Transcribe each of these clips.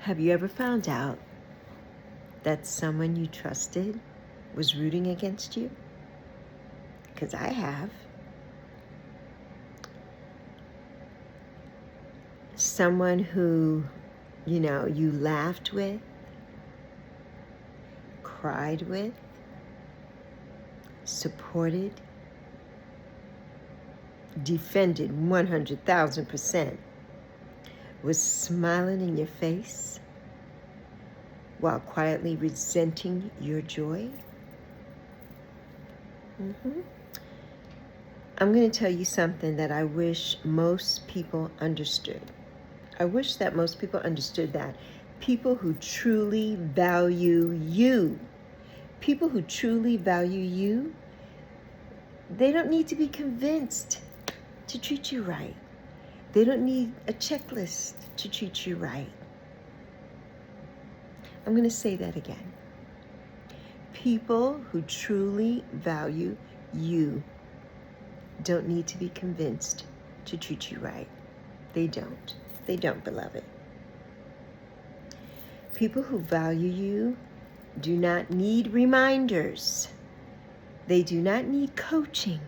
Have you ever found out that someone you trusted was rooting against you? Because I have. Someone who, you laughed with, cried with, supported, defended 100,000%, was smiling in your face while quietly resenting your joy? I'm going to tell you something that I wish most people understood. I wish that most people understood that. People who truly value you, they don't need to be convinced to treat you right. They don't need a checklist to treat you right. I'm going to say that again. People who truly value you don't need to be convinced to treat you right. They don't. They don't, beloved. People who value you do not need reminders. They do not need coaching.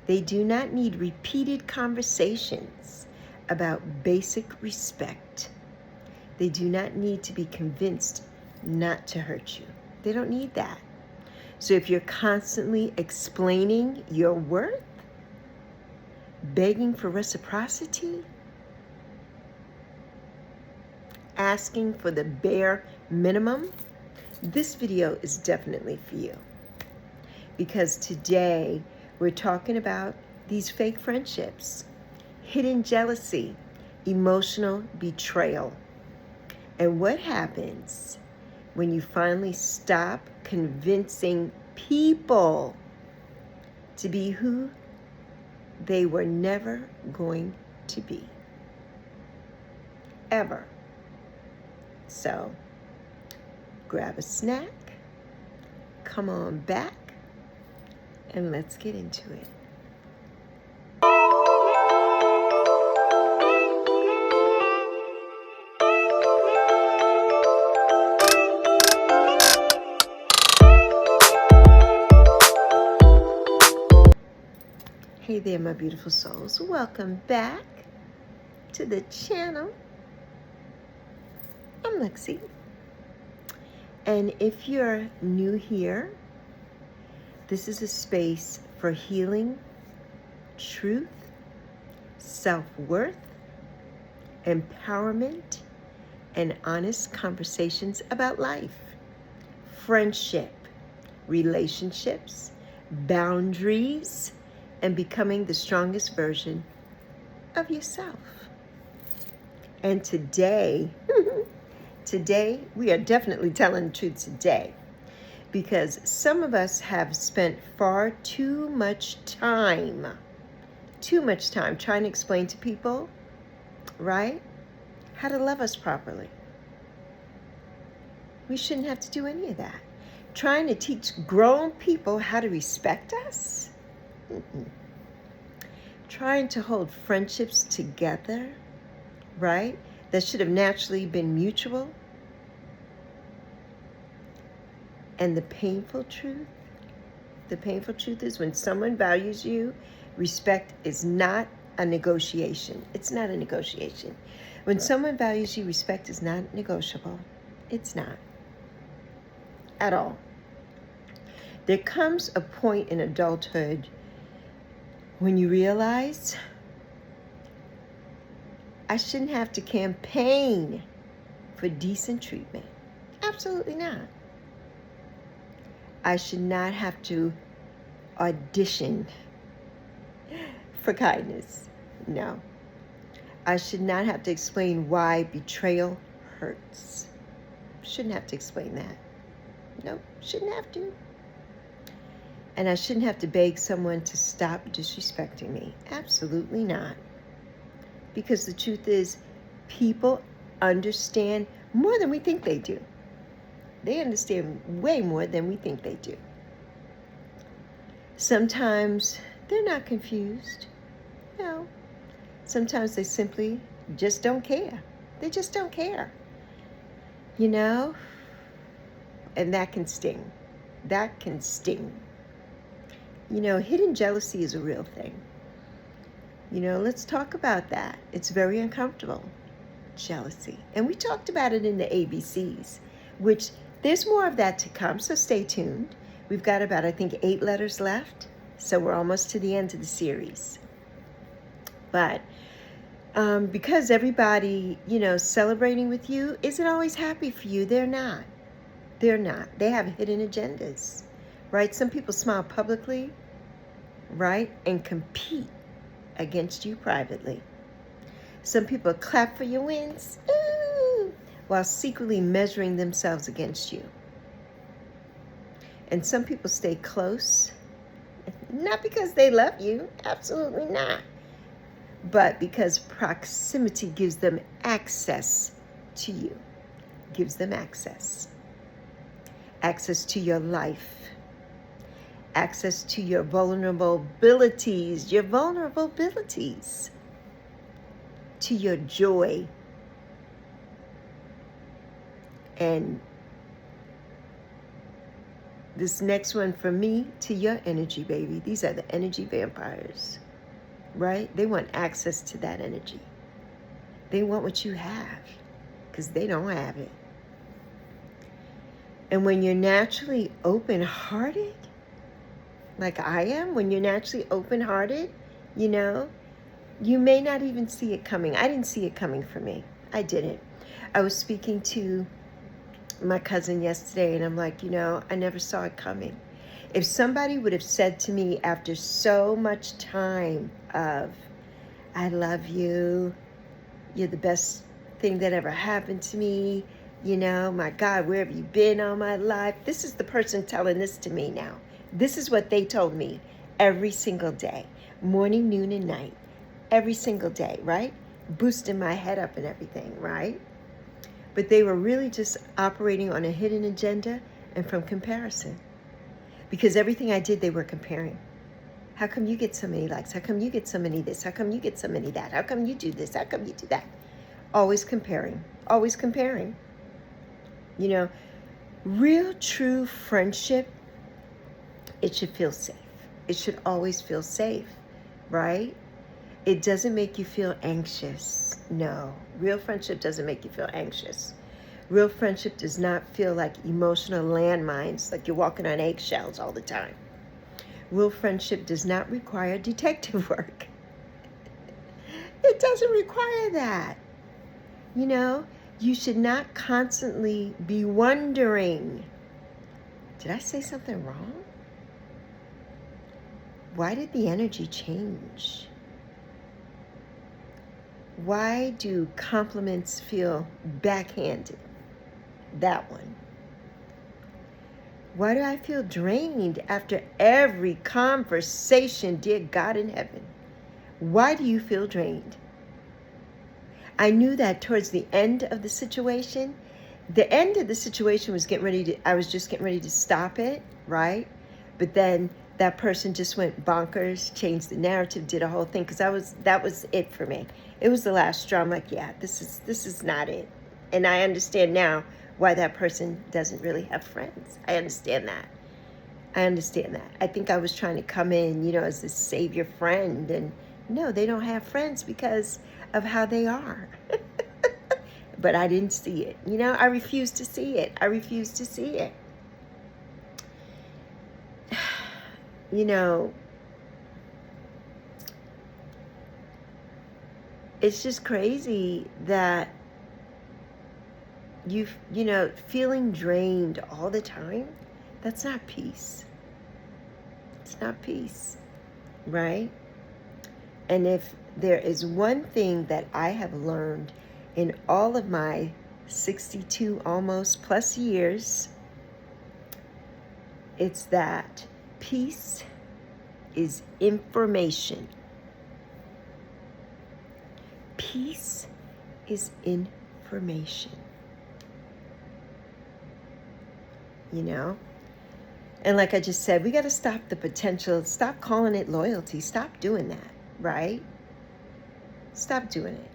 They do not need repeated conversations about basic respect. They do not need to be convinced not to hurt you. They don't need that. So if you're constantly explaining your worth, begging for reciprocity, asking for the bare minimum, this video is definitely for you. Because today we're talking about these fake friendships, hidden jealousy, emotional betrayal, and what happens when you finally stop convincing people to be who they were never going to be. Ever. So, grab a snack, come on back, and let's get into it. Hey there, my beautiful souls. Welcome back to the channel. I'm Lexi. And if you're new here, this is a space for healing, truth, self-worth, empowerment, and honest conversations about life, friendship, relationships, boundaries, and becoming the strongest version of yourself. And today we are definitely telling the truth today, because some of us have spent far too much time trying to explain to people, right, how to love us properly. We shouldn't have to do any of that. Trying to teach grown people how to respect us. Trying to hold friendships together, right, that should have naturally been mutual. And the painful truth is when someone values you, respect is not a negotiation. It's not a negotiation. When someone values you, respect is not negotiable. It's not. At all. There comes a point in adulthood when you realize, I shouldn't have to campaign for decent treatment. Absolutely not. I should not have to audition for kindness. No. I should not have to explain why betrayal hurts. Shouldn't have to explain that. Nope, shouldn't have to. And I shouldn't have to beg someone to stop disrespecting me. Absolutely not. Because the truth is, people understand more than we think they do. They understand way more than we think they do. Sometimes they're not confused. No. Sometimes they simply just don't care. They just don't care. You know? And that can sting. That can sting. You know, hidden jealousy is a real thing. You know, let's talk about that. It's very uncomfortable. Jealousy. And we talked about it in the ABCs, which there's more of that to come, so stay tuned. We've got about, I think, 8 letters left, so we're almost to the end of the series. But because everybody, you know, celebrating with you isn't always happy for you, they're not. They're not. They have hidden agendas, right? Some people smile publicly, right, and compete against you privately. Some people clap for your wins, while secretly measuring themselves against you. And some people stay close, not because they love you, absolutely not, but because proximity gives them access to you, gives them access to your life, access to your vulnerabilities, to your joy. And this next one for me, to your energy, baby. These are the energy vampires, right? They want access to that energy. They want what you have because they don't have it. And when you're naturally open-hearted, like I am, when you're naturally open-hearted, you know, you may not even see it coming. I didn't see it coming for me. I didn't. I was speaking to my cousin yesterday, and I'm like, you know, I never saw it coming. If somebody would have said to me after so much time of, I love you, you're the best thing that ever happened to me, you know, my God, where have you been all my life? This is the person telling this to me now. This is what they told me every single day, morning, noon, and night, every single day, right? Boosting my head up and everything, right? But they were really just operating on a hidden agenda and from comparison. Because everything I did, they were comparing. How come you get so many likes? How come you get so many this? How come you get so many that? How come you do this? How come you do that? Always comparing. Always comparing. You know, real true friendship, it should feel safe. It should always feel safe, right? It doesn't make you feel anxious. No, real friendship doesn't make you feel anxious. Real friendship does not feel like emotional landmines, like you're walking on eggshells all the time. Real friendship does not require detective work. It doesn't require that. You know, you should not constantly be wondering, did I say something wrong? Why did the energy change? Why do compliments feel backhanded? That one. Why do I feel drained after every conversation, dear God in heaven? Why do you feel drained? I knew that towards the end of the situation was I was just getting ready to stop it, right? But then that person just went bonkers, changed the narrative, did a whole thing, because that was it for me. It was the last straw. I'm like, yeah, this is not it. And I understand now why that person doesn't really have friends. I understand that. I think I was trying to come in, you know, as this savior friend, and no, they don't have friends because of how they are. But I didn't see it. You know, I refused to see it. You know, it's just crazy that you know, feeling drained all the time, that's not peace. It's not peace, right? And if there is one thing that I have learned in all of my 62 almost plus years, it's that peace is information. Peace is information. You know? And like I just said, we got to stop the potential. Stop calling it loyalty. Stop doing that, right? Stop doing it.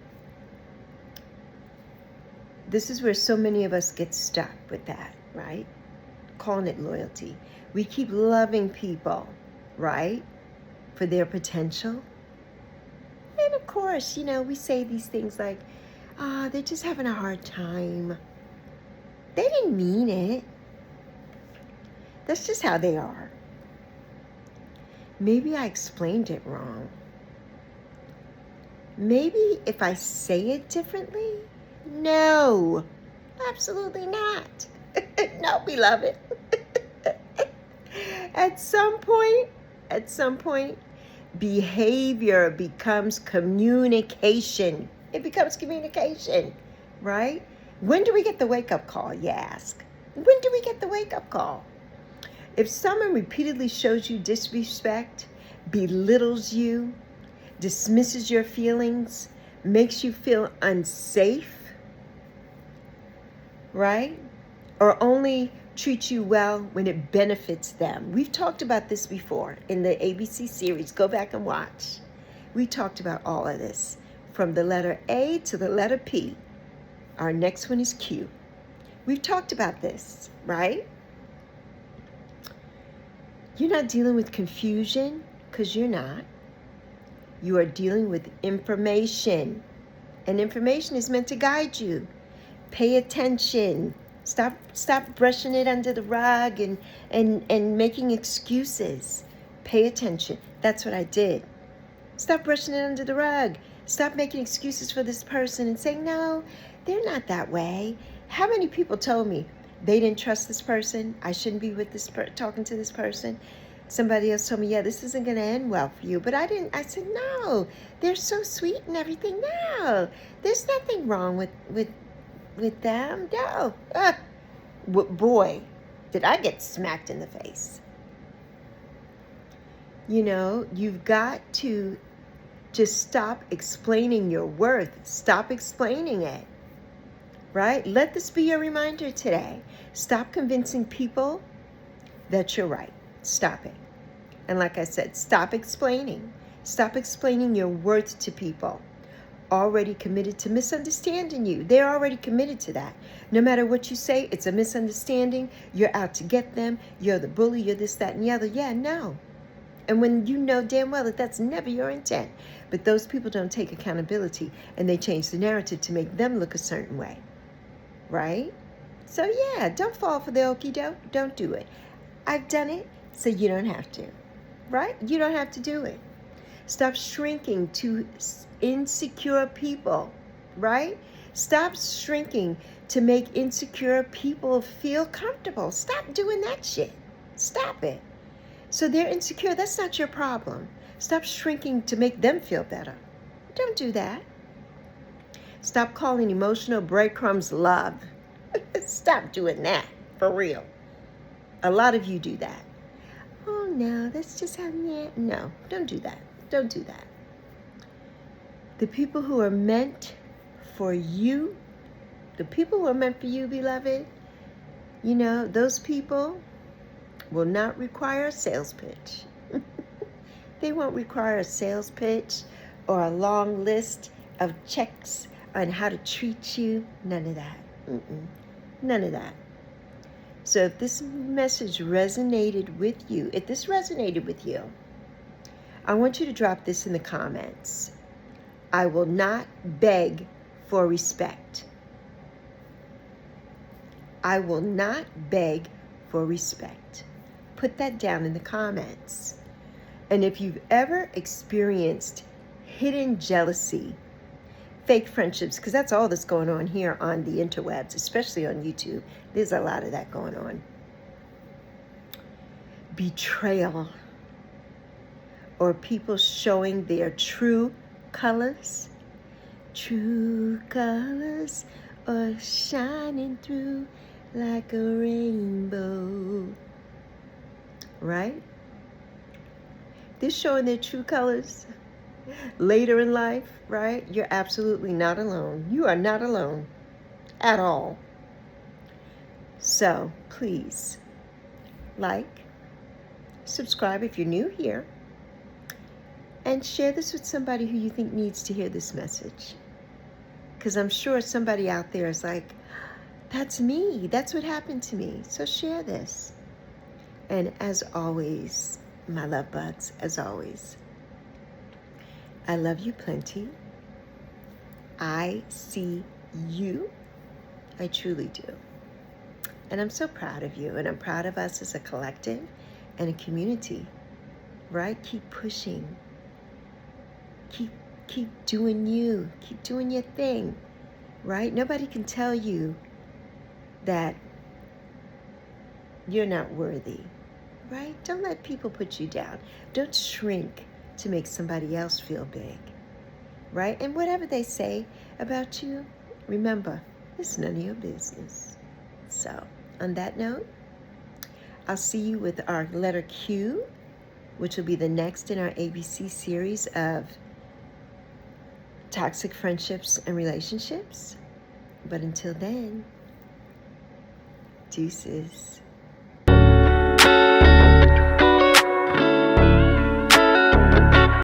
This is where so many of us get stuck with that, right? Calling it loyalty. We keep loving people, right? For their potential. And of course, we say these things like, they're just having a hard time. They didn't mean it. That's just how they are. Maybe I explained it wrong. Maybe if I say it differently? No, absolutely not. No, beloved. At some point, behavior becomes communication. It becomes communication, right? When do we get the wake-up call, you ask? When do we get the wake-up call? If someone repeatedly shows you disrespect, belittles you, dismisses your feelings, makes you feel unsafe, right? Or only treats you well when it benefits them. We've talked about this before in the ABC series. Go back and watch. We talked about all of this from the letter A to the letter P. Our next one is Q. We've talked about this, right? You're not dealing with confusion, because you're not. You are dealing with information. And information is meant to guide you. Pay attention. Stop brushing it under the rug and making excuses. Pay attention. That's what I did. Stop brushing it under the rug. Stop making excuses for this person and saying, no, they're not that way. How many people told me they didn't trust this person? I shouldn't be with this talking to this person. Somebody else told me, yeah, this isn't going to end well for you. But I didn't. I said, no, they're so sweet and everything. No, there's nothing wrong with them. No. Boy, did I get smacked in the face. You've got to just stop explaining your worth. Stop explaining it, right? Let this be your reminder today. Stop convincing people that you're right. Stop it. And like I said, stop explaining. Stop explaining your worth to people. Already committed to misunderstanding you. They're already committed to that. No matter what you say, it's a misunderstanding. You're out to get them. You're the bully. You're this, that, and the other. Yeah, no. And when you know damn well that that's never your intent. But those people don't take accountability and they change the narrative to make them look a certain way. Right? So yeah, don't fall for the okie doke. Don't do it. I've done it, so you don't have to. Right? You don't have to do it. Stop shrinking to insecure people. Right? Stop shrinking to make insecure people feel comfortable. Stop doing that shit. Stop it. So they're insecure. That's not your problem. Stop shrinking to make them feel better. Don't do that. Stop calling emotional breadcrumbs love. Stop doing that. For real. A lot of you do that. Oh, no, that's just how, yeah. No, don't do that. Don't do that. The people who are meant for you, beloved, those people will not require a sales pitch. They won't require a sales pitch or a long list of checks on how to treat you. None of that. None of that. So if this message resonated with you, I want you to drop this in the comments. I will not beg for respect. I will not beg for respect. Put that down in the comments. And if you've ever experienced hidden jealousy, fake friendships, because that's all that's going on here on the interwebs, especially on YouTube. There's a lot of that going on. Betrayal, or people showing their true colors. True colors are shining through like a rainbow. Right? They're showing their true colors later in life, right? You're absolutely not alone. You are not alone at all. So please like, subscribe if you're new here, and share this with somebody who you think needs to hear this message. Because I'm sure somebody out there is like, that's me. That's what happened to me. So share this. And as always, my love buds, as always, I love you plenty. I see you. I truly do. And I'm so proud of you. And I'm proud of us as a collective and a community, right? Keep pushing. Keep doing you. Keep doing your thing, right? Nobody can tell you that you're not worthy, right? Don't let people put you down. Don't shrink to make somebody else feel big, right? And whatever they say about you, remember, it's none of your business. So, on that note, I'll see you with our letter Q, which will be the next in our ABC series of toxic friendships and relationships. But until then, deuces.